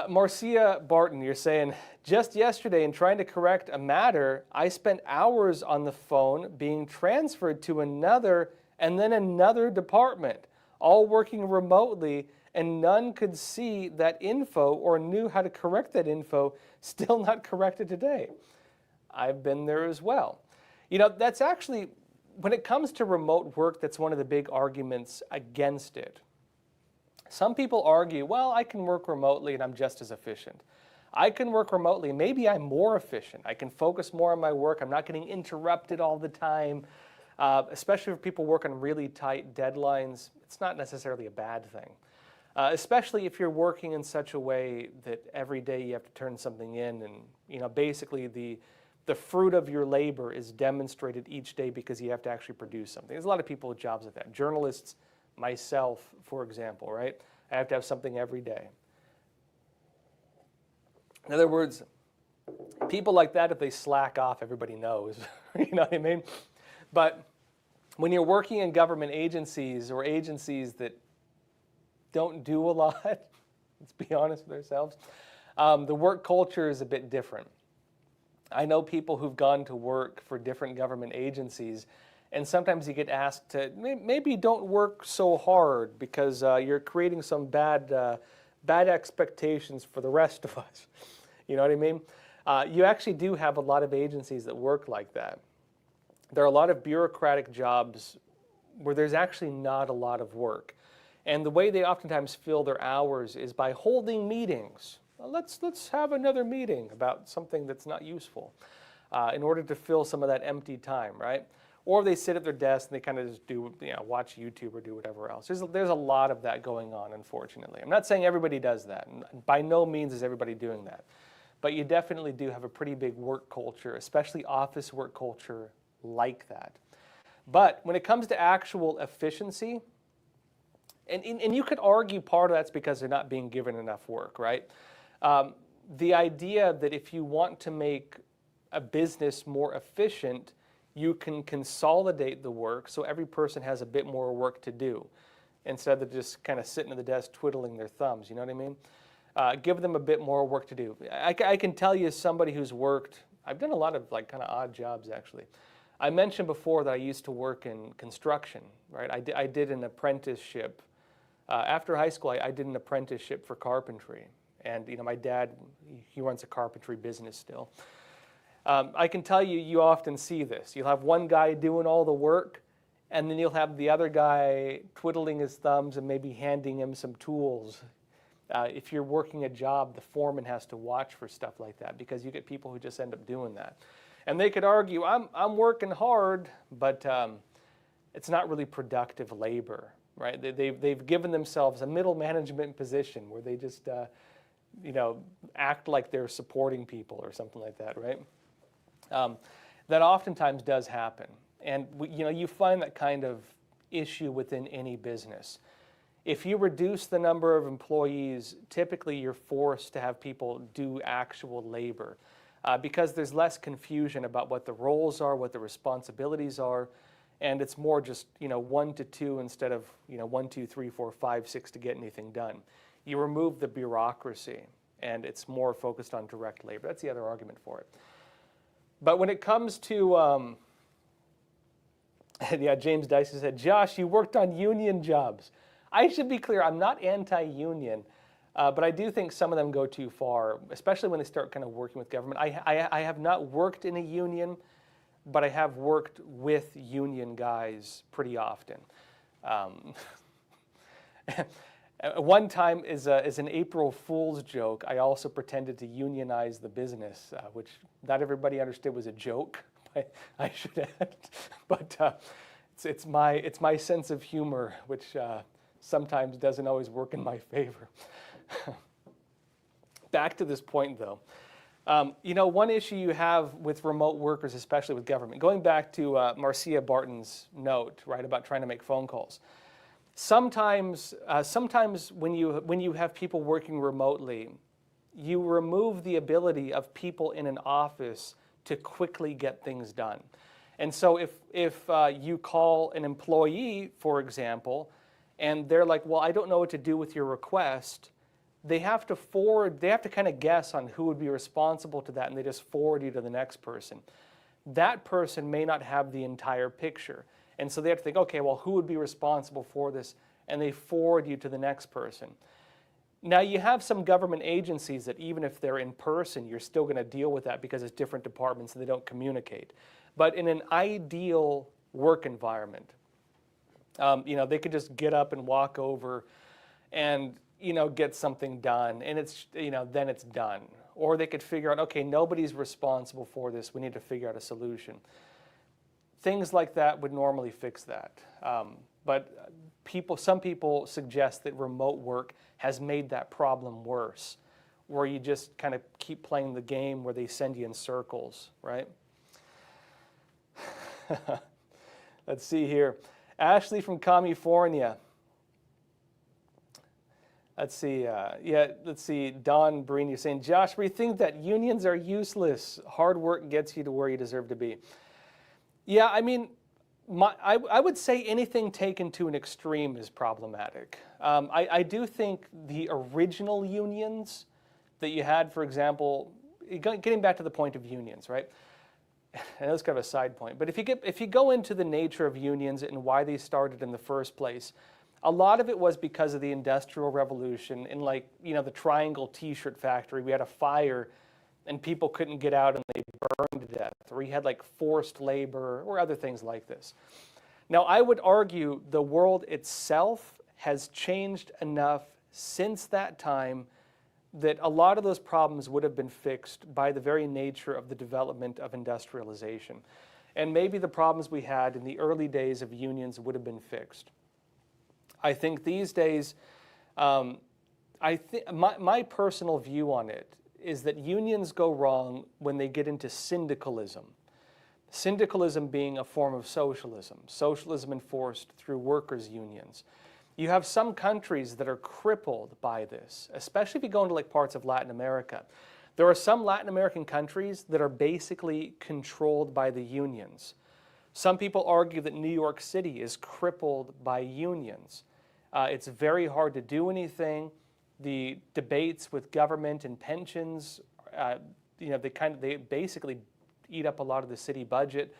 Marcia Barton, you're saying, just yesterday in trying to correct a matter, I spent hours on the phone being transferred to another and then another department, all working remotely, and none could see that info or knew how to correct that info, still not corrected today. I've been there as well. You know, that's actually, when it comes to remote work, that's one of the big arguments against it. Some people argue, well, I can work remotely and I'm just as efficient. I can work remotely, maybe I'm more efficient. I can focus more on my work. I'm not getting interrupted all the time. Especially if people work on really tight deadlines, it's not necessarily a bad thing. Especially if you're working in such a way that every day you have to turn something in, and you know, basically the fruit of your labor is demonstrated each day because you have to actually produce something. There's a lot of people with jobs like that. Journalists, myself, for example, right? I have to have something every day. In other words, people like that, if they slack off, everybody knows. You know what I mean? But when you're working in government agencies or agencies that don't do a lot, let's be honest with ourselves, the work culture is a bit different. I know people who've gone to work for different government agencies, and sometimes you get asked to, maybe don't work so hard because you're creating some bad expectations for the rest of us. You know what I mean? You actually do have a lot of agencies that work like that. There are a lot of bureaucratic jobs where there's actually not a lot of work. And the way they oftentimes fill their hours is by holding meetings. Well, let's have another meeting about something that's not useful in order to fill some of that empty time, right? Or they sit at their desk and they kind of just do, you know, watch YouTube or do whatever else. There's a lot of that going on, unfortunately. I'm not saying everybody does that. And by no means is everybody doing that. But you definitely do have a pretty big work culture, especially office work culture like that. But when it comes to actual efficiency, and you could argue part of that's because they're not being given enough work, right? the idea that if you want to make a business more efficient, you can consolidate the work so every person has a bit more work to do instead of just kind of sitting at the desk twiddling their thumbs, you know what I mean? Give them a bit more work to do. I can tell you as somebody who's worked, I've done a lot of like kind of odd jobs actually. I mentioned before that I used to work in construction, right? I did an apprenticeship. After high school, I did an apprenticeship for carpentry. And you know, my dad, he runs a carpentry business still. I can tell you, you often see this. You'll have one guy doing all the work, and then you'll have the other guy twiddling his thumbs and maybe handing him some tools. If you're working a job, the foreman has to watch for stuff like that because you get people who just end up doing that. And they could argue, I'm working hard, but it's not really productive labor, right? They've given themselves a middle management position where they just you know, act like they're supporting people or something like that, right? That oftentimes does happen. And you know, you find that kind of issue within any business. If you reduce the number of employees, typically you're forced to have people do actual labor because there's less confusion about what the roles are, what the responsibilities are, and it's more just, you know, 1 to 2 instead of, you know, 1, 2, 3, 4, 5, 6 to get anything done. You remove the bureaucracy, and it's more focused on direct labor. That's the other argument for it. But when it comes to, yeah, James Dicey said, Josh, you worked on union jobs. I should be clear, I'm not anti-union, but I do think some of them go too far, especially when they start kind of working with government. I have not worked in a union, but I have worked with union guys pretty often. One time, as an April Fool's joke, I also pretended to unionize the business, which not everybody understood was a joke. I should add, but it's my sense of humor, which sometimes doesn't always work in my favor. Back to this point, though. You know, one issue you have with remote workers, especially with government, going back to Marcia Barton's note, right, about trying to make phone calls. Sometimes when you have people working remotely, you remove the ability of people in an office to quickly get things done. And so if you call an employee, for example, and they're like, well, I don't know what to do with your request, they have to kind of guess on who would be responsible to that, and they just forward you to the next person. That person may not have the entire picture. And so they have to think, okay, well, who would be responsible for this? And they forward you to the next person. Now, you have some government agencies that even if they're in person, you're still going to deal with that because it's different departments and they don't communicate. But in an ideal work environment, you know, they could just get up and walk over and, you know, get something done, and it's, you know, then it's done. Or they could figure out, okay, nobody's responsible for this, we need to figure out a solution. Things like that would normally fix that. But some people suggest that remote work has made that problem worse, where you just kind of keep playing the game where they send you in circles, right? Let's see here. Ashley from California. Let's see, Don Breen, you're saying, Josh, we think that unions are useless. Hard work gets you to where you deserve to be. Yeah, I mean, I would say anything taken to an extreme is problematic. I do think the original unions that you had, for example, getting back to the point of unions, right? I know it's kind of a side point, but if you go into the nature of unions and why they started in the first place, a lot of it was because of the Industrial Revolution. In, like, you know, the Triangle T-shirt factory, we had a fire and people couldn't get out and they burned to death. Or you had like forced labor or other things like this. Now, I would argue the world itself has changed enough since that time that a lot of those problems would have been fixed by the very nature of the development of industrialization. And maybe the problems we had in the early days of unions would have been fixed. I think these days, my personal view on it is that unions go wrong when they get into syndicalism. Syndicalism being a form of socialism, socialism enforced through workers' unions. You have some countries that are crippled by this, especially if you go into like parts of Latin America. There are some Latin American countries that are basically controlled by the unions. Some people argue that New York City is crippled by unions. It's very hard to do anything. The debates with government and pensions, they basically eat up a lot of the city budget.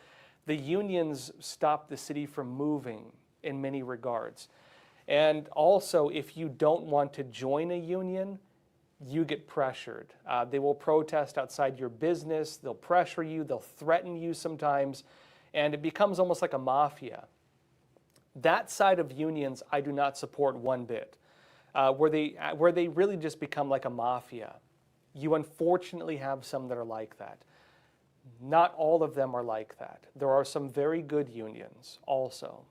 The unions stop the city from moving in many regards. And also, if you don't want to join a union, you get pressured. They will protest outside your business, they'll pressure you, they'll threaten you sometimes, and it becomes almost like a mafia. That side of unions I do not support one bit, where they really just become like a mafia. You unfortunately have some that are like that. Not all of them are like that. There are some very good unions also.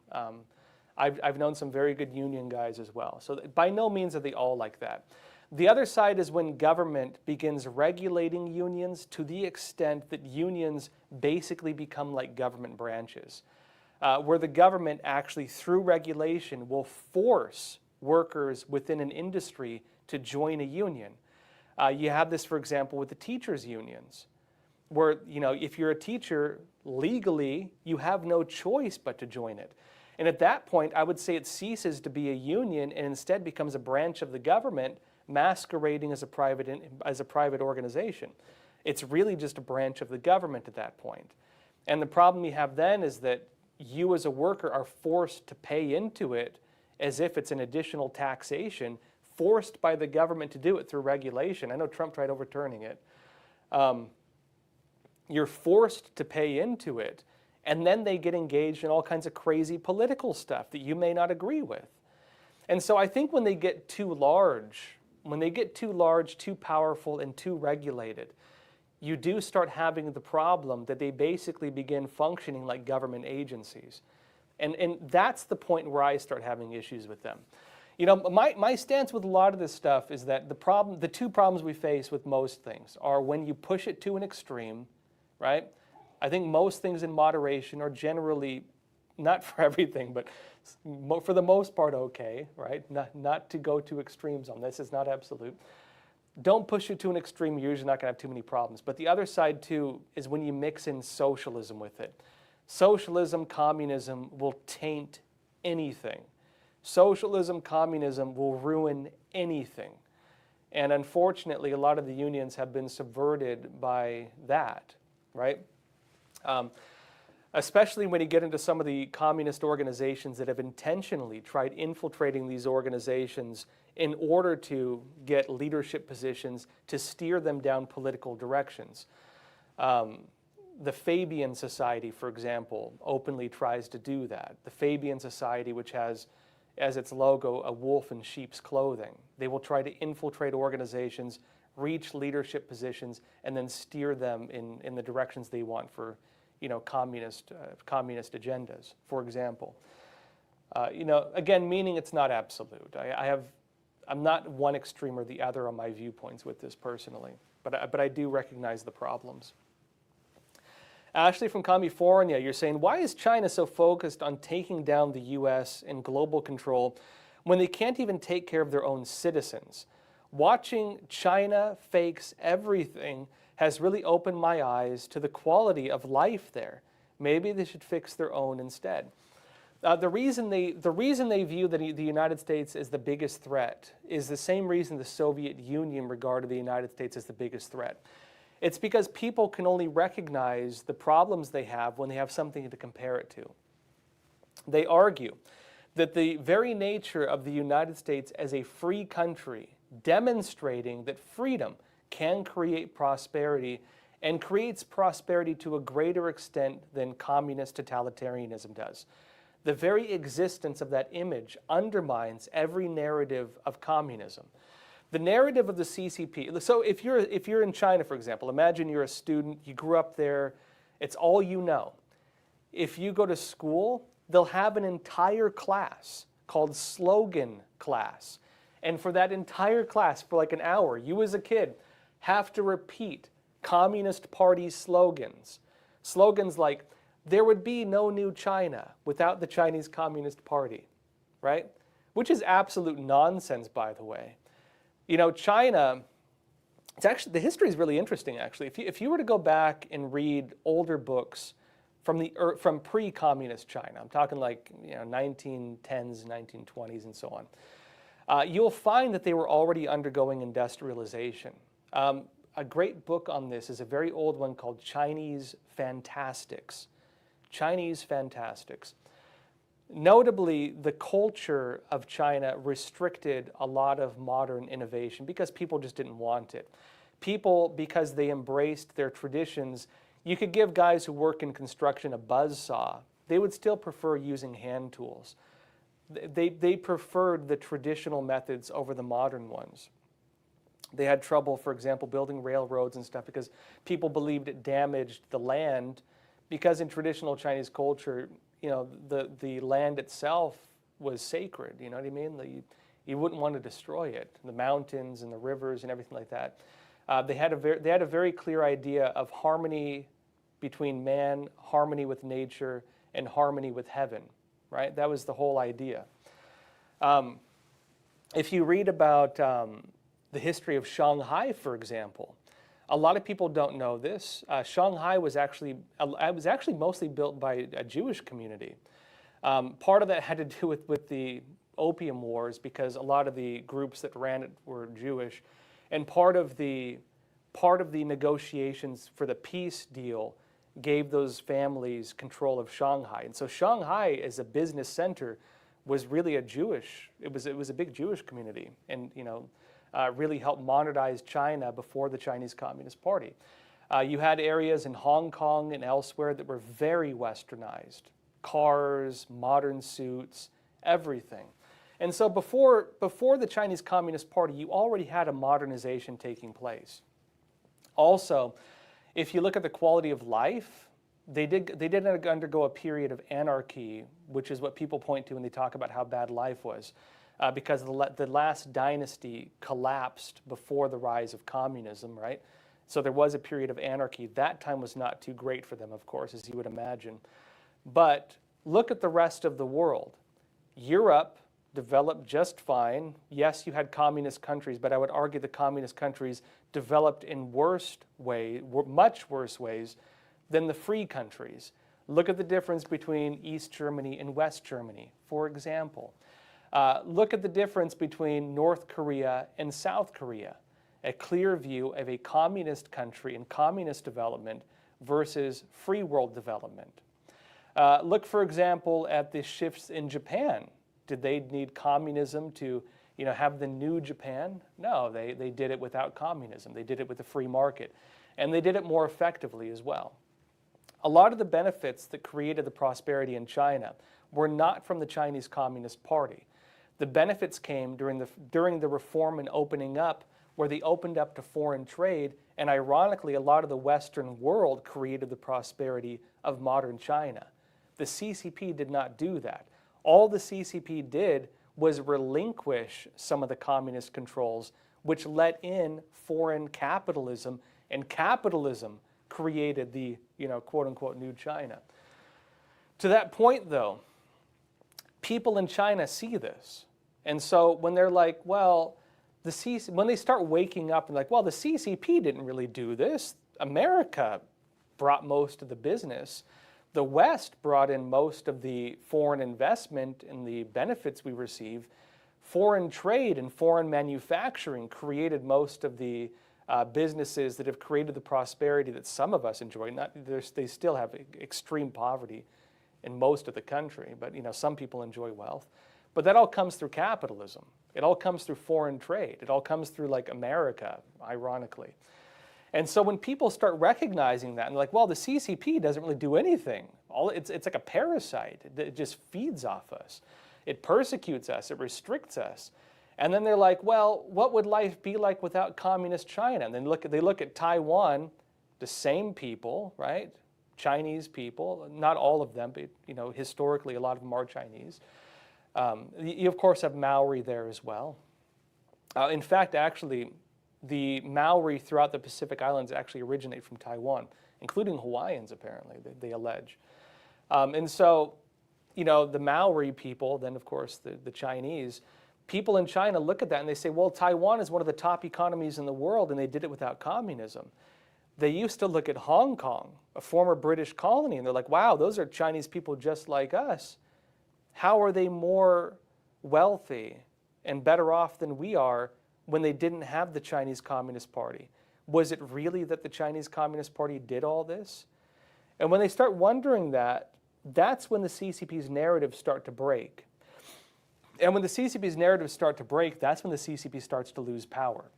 I've known some very good union guys as well. So by no means are they all like that. The other side is when government begins regulating unions to the extent that unions basically become like government branches, where the government actually, through regulation, will force workers within an industry to join a union. You have this, for example, with the teachers' unions, where if you're a teacher, legally, you have no choice but to join it. And at that point, I would say it ceases to be a union and instead becomes a branch of the government masquerading as a private organization. It's really just a branch of the government at that point. And the problem you have then is that you as a worker are forced to pay into it as if it's an additional taxation, forced by the government to do it through regulation. I know Trump tried overturning it. You're forced to pay into it, and then they get engaged in all kinds of crazy political stuff that you may not agree with. And so I think when they get too large, too powerful, and too regulated, you do start having the problem that they basically begin functioning like government agencies. And that's the point where I start having issues with them. My stance with a lot of this stuff is that the two problems we face with most things are when you push it to an extreme, right? I think most things in moderation are generally, not for everything, but for the most part okay, right? Not to go to extremes on this, it's not absolute. Don't push it to an extreme, you're usually not going to have too many problems. But the other side too is when you mix in socialism with it. Socialism, communism will taint anything. Socialism, communism will ruin anything. And unfortunately, a lot of the unions have been subverted by that, right? Especially when you get into some of the communist organizations that have intentionally tried infiltrating these organizations in order to get leadership positions to steer them down political directions. The Fabian Society, for example, openly tries to do that. The Fabian Society, which has as its logo a wolf in sheep's clothing. They will try to infiltrate organizations, reach leadership positions, and then steer them in the directions they want for communist agendas, for example. Again, meaning it's not absolute. I'm not one extreme or the other on my viewpoints with this personally, but I do recognize the problems. Ashley from California, you're saying, why is China so focused on taking down the U.S. and global control when they can't even take care of their own citizens? Watching China fakes everything has really opened my eyes to the quality of life there. Maybe they should fix their own instead. The reason they view the United States as the biggest threat is the same reason the Soviet Union regarded the United States as the biggest threat. It's because people can only recognize the problems they have when they have something to compare it to. They argue that the very nature of the United States as a free country, demonstrating that freedom can create prosperity and creates prosperity to a greater extent than communist totalitarianism does. The very existence of that image undermines every narrative of communism. The narrative of the CCP, so if you're in China, for example, imagine you're a student, you grew up there, it's all you know. If you go to school, they'll have an entire class called slogan class. And for that entire class, for like an hour, you as a kid have to repeat Communist Party slogans. Slogans like, there would be no new China without the Chinese Communist Party, right? Which is absolute nonsense, by the way. China It's actually, the history is really interesting, actually. If you were to go back and read older books from pre-communist China, I'm talking like 1910s, 1920s, and so on, you'll find that they were already undergoing industrialization. A great book on this is a very old one called Chinese Fantastics. Chinese Fantastics. Notably, the culture of China restricted a lot of modern innovation because people just didn't want it. People, because they embraced their traditions, you could give guys who work in construction a buzzsaw. They would still prefer using hand tools. They preferred the traditional methods over the modern ones. They had trouble, for example, building railroads and stuff because people believed it damaged the land, because in traditional Chinese culture, the land itself was sacred. You know what I mean? You wouldn't want to destroy it. The mountains and the rivers and everything like that. They had a very clear idea of harmony between man, harmony with nature, and harmony with heaven. Right? That was the whole idea. If you read about the history of Shanghai, for example, a lot of people don't know this. Shanghai was actually mostly built by a Jewish community. Part of that had to do with the Opium Wars, because a lot of the groups that ran it were Jewish, and part of the negotiations for the peace deal gave those families control of Shanghai. And so Shanghai, as a business center, was really it was a big Jewish community, and really helped modernize China before the Chinese Communist Party. You had areas in Hong Kong and elsewhere that were very westernized. Cars, modern suits, everything. And so before the Chinese Communist Party, you already had a modernization taking place. Also, if you look at the quality of life, they did undergo a period of anarchy, which is what people point to when they talk about how bad life was. Because the last dynasty collapsed before the rise of communism, right? So there was a period of anarchy. That time was not too great for them, of course, as you would imagine. But look at the rest of the world. Europe developed just fine. Yes, you had communist countries, but I would argue the communist countries developed in much worse ways than the free countries. Look at the difference between East Germany and West Germany, for example. Look at the difference between North Korea and South Korea. A clear view of a communist country and communist development versus free world development. Look, for example, at the shifts in Japan. Did they need communism to have the new Japan? No, they did it without communism. They did it with the free market. And they did it more effectively as well. A lot of the benefits that created the prosperity in China were not from the Chinese Communist Party. The benefits came during the reform and opening up, where they opened up to foreign trade, and ironically, a lot of the Western world created the prosperity of modern China. The CCP did not do that. All the CCP did was relinquish some of the communist controls, which let in foreign capitalism, and capitalism created the, quote-unquote, new China. To that point, though, people in China see this. And so when they're like, well, when they start waking up and like, well, the CCP didn't really do this. America brought most of the business. The West brought in most of the foreign investment and the benefits we receive. Foreign trade and foreign manufacturing created most of the businesses that have created the prosperity that some of us enjoy. They still have extreme poverty in most of the country, but some people enjoy wealth. But that all comes through capitalism. It all comes through foreign trade. It all comes through like America, ironically. And so when people start recognizing that and they're like, well, the CCP doesn't really do anything. It's like a parasite. It just feeds off us. It persecutes us. It restricts us. And then they're like, well, what would life be like without communist China? And then they look at Taiwan, the same people, right? Chinese people, not all of them, but historically a lot of them are Chinese. You of course have Maori there as well. In fact, actually, the Maori throughout the Pacific Islands actually originate from Taiwan, including Hawaiians apparently, they allege. And so, the Maori people, then of course the Chinese, people in China look at that and they say, well, Taiwan is one of the top economies in the world and they did it without communism. They used to look at Hong Kong, a former British colony, and they're like, wow, those are Chinese people just like us. How are they more wealthy and better off than we are when they didn't have the Chinese Communist Party? Was it really that the Chinese Communist Party did all this? And when they start wondering that, that's when the CCP's narratives start to break. And when the CCP's narratives start to break, that's when the CCP starts to lose power.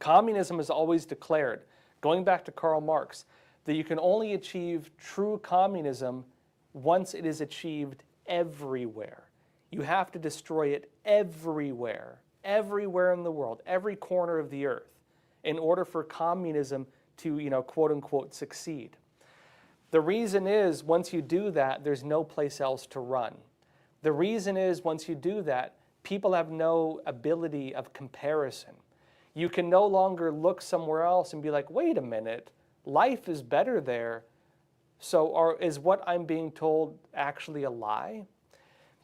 Communism has always declared, going back to Karl Marx, that you can only achieve true communism once it is achieved everywhere. You have to destroy it everywhere, everywhere in the world, every corner of the earth, in order for communism to, quote unquote, succeed. The reason is, once you do that, there's no place else to run. The reason is, once you do that, people have no ability of comparison. You can no longer look somewhere else and be like, wait a minute, life is better there, so is what I'm being told actually a lie?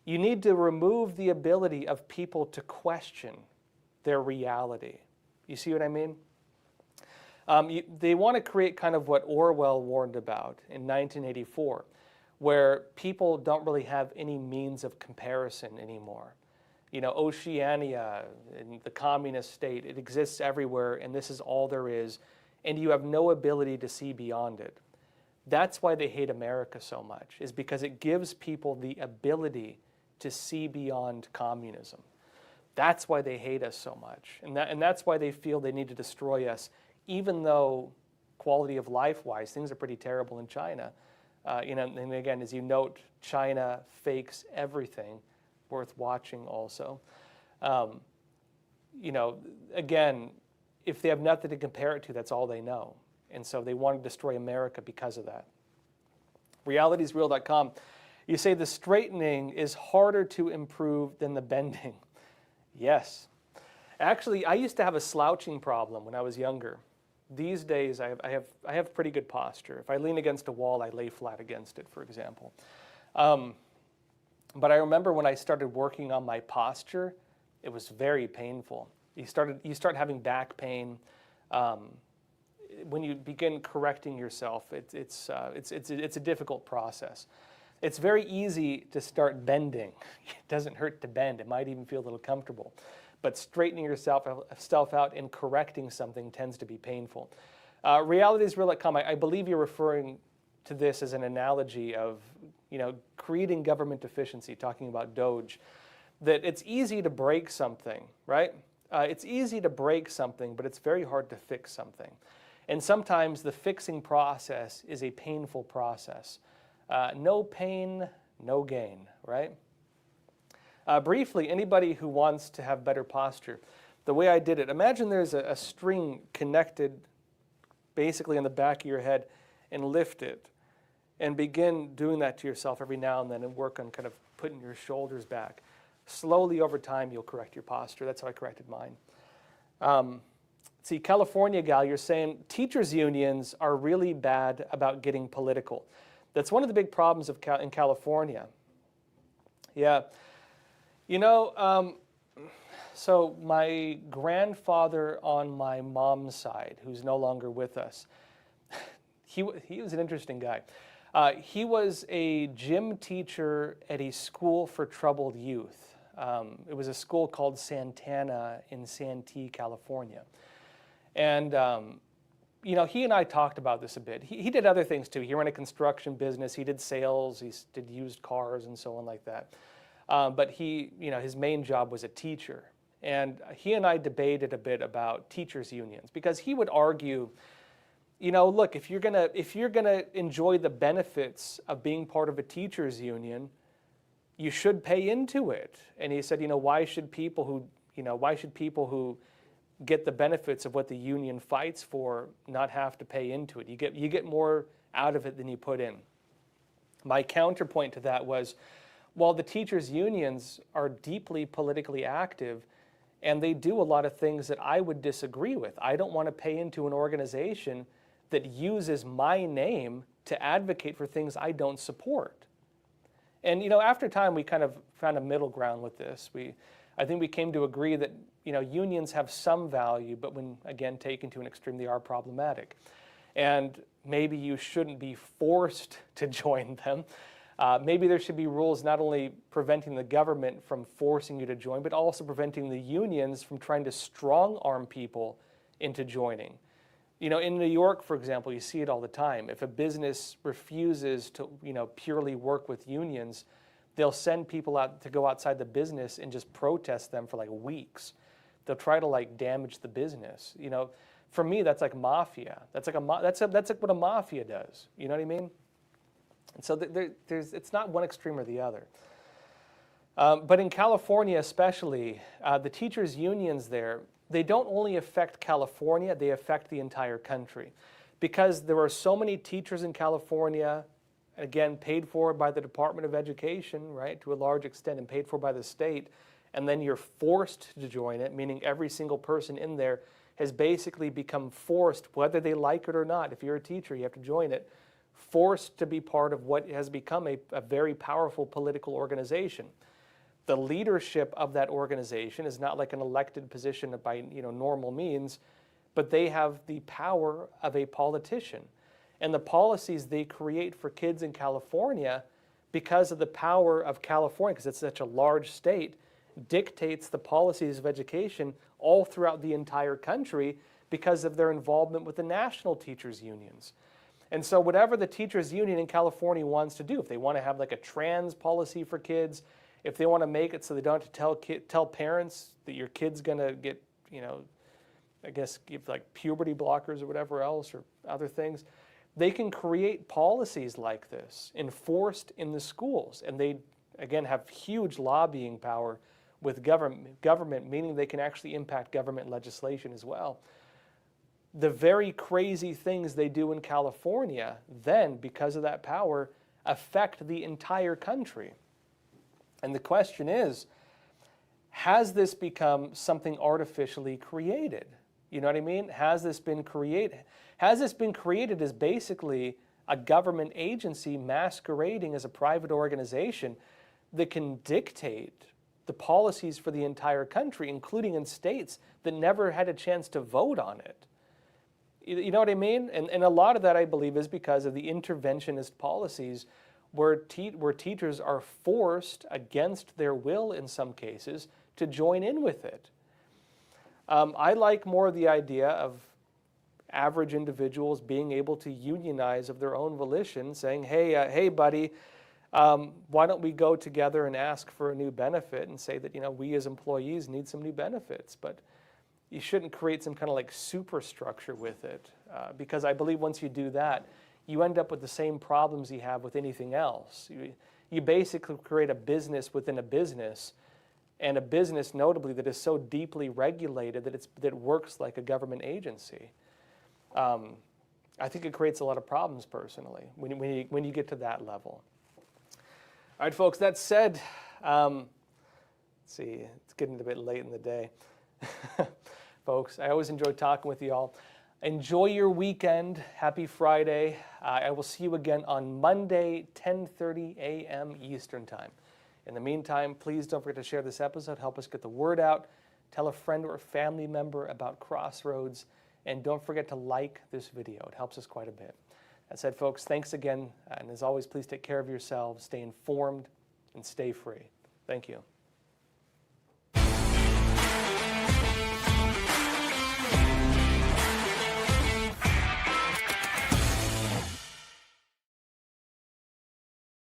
You need to remove the ability of people to question their reality. You see what I mean? They want to create kind of what Orwell warned about in 1984, where people don't really have any means of comparison anymore. Oceania, and the communist state, it exists everywhere, and this is all there is, and you have no ability to see beyond it. That's why they hate America so much, is because it gives people the ability to see beyond communism. That's why they hate us so much, and that's why they feel they need to destroy us, even though quality of life-wise, things are pretty terrible in China. And again, as you note, China fakes everything, worth watching also. Again, if they have nothing to compare it to, that's all they know. And so they want to destroy America because of that. Realitysreal.com, you say the straightening is harder to improve than the bending. Yes. Actually, I used to have a slouching problem when I was younger. These days, I have pretty good posture. If I lean against a wall, I lay flat against it, for example. But I remember when I started working on my posture, it was very painful. You start having back pain. When you begin correcting yourself, it's a difficult process. It's very easy to start bending. It doesn't hurt to bend. It might even feel a little comfortable. But straightening yourself out and correcting something tends to be painful. Realitysreal.com, I believe you're referring to this as an analogy of, creating government efficiency, talking about Doge, that it's easy to break something, right? It's easy to break something, but it's very hard to fix something. And sometimes the fixing process is a painful process. No pain, no gain, right? Briefly, anybody who wants to have better posture, the way I did it, imagine there's a string connected basically in the back of your head, and lift it. And begin doing that to yourself every now and then, and work on kind of putting your shoulders back. Slowly over time, you'll correct your posture. That's how I corrected mine. See, California gal, you're saying teachers' unions are really bad about getting political. That's one of the big problems in California. Yeah. So my grandfather on my mom's side, who's no longer with us, he was an interesting guy. He was a gym teacher at a school for troubled youth. It was a school called Santana in Santee, California. And, he and I talked about this a bit. He did other things too. He ran a construction business. He did sales. He did used cars and so on like that. But his main job was a teacher. And he and I debated a bit about teachers' unions, because he would argue, look, if you're gonna enjoy the benefits of being part of a teachers' union, you should pay into it. And he said, why should people who get the benefits of what the union fights for not have to pay into it? You get more out of it than you put in. My counterpoint to that was, while the teachers' unions are deeply politically active, and they do a lot of things that I would disagree with. I don't want to pay into an organization that uses my name to advocate for things I don't support. And after time, we kind of found a middle ground with this. I think we came to agree that unions have some value, but when again taken to an extreme, they are problematic. And maybe you shouldn't be forced to join them. Maybe there should be rules not only preventing the government from forcing you to join, but also preventing the unions from trying to strong-arm people into joining. In New York, for example, you see it all the time. If a business refuses to, purely work with unions, they'll send people out to go outside the business and just protest them for like weeks. They'll try to like damage the business. For me, that's like mafia. That's like what a mafia does. You know what I mean? And so it's not one extreme or the other. But in California especially, the teachers' unions there, they don't only affect California, they affect the entire country. Because there are so many teachers in California, again, paid for by the Department of Education, right, to a large extent, and paid for by the state, and then you're forced to join it, meaning every single person in there has basically become forced, whether they like it or not. If you're a teacher, you have to join it, forced to be part of what has become a very powerful political organization. The leadership of that organization is not like an elected position by normal means, but they have the power of a politician. And the policies they create for kids in California, because of the power of California, because it's such a large state, dictates the policies of education all throughout the entire country because of their involvement with the national teachers' unions. And so whatever the teachers' union in California wants to do, if they want to have like a trans policy for kids, if they want to make it so they don't have to tell parents that your kid's going to get, I guess give like puberty blockers or whatever else or other things, they can create policies like this enforced in the schools. And they, again, have huge lobbying power with government, meaning they can actually impact government legislation as well. The very crazy things they do in California then, because of that power, affect the entire country. And the question is, has this become something artificially created? You know what I mean? Has this been created? Has this been created as basically a government agency masquerading as a private organization that can dictate the policies for the entire country, including in states that never had a chance to vote on it? You know what I mean? And a lot of that, I believe, is because of the interventionist policies where teachers are forced against their will in some cases to join in with it. I like more the idea of average individuals being able to unionize of their own volition, saying, hey buddy, why don't we go together and ask for a new benefit and say that we as employees need some new benefits. But you shouldn't create some kind of like superstructure with it, because I believe once you do that, you end up with the same problems you have with anything else. You basically create a business within a business, and a business notably that is so deeply regulated that it works like a government agency. I think it creates a lot of problems personally when you get to that level. All right, folks, that said, let's see, it's getting a bit late in the day. Folks, I always enjoy talking with you all. Enjoy your weekend. Happy Friday. I will see you again on Monday, 10:30 a.m. Eastern Time. In the meantime, please don't forget to share this episode. Help us get the word out. Tell a friend or a family member about Crossroads. And don't forget to like this video. It helps us quite a bit. That said, folks, thanks again. And as always, please take care of yourselves. Stay informed and stay free. Thank you.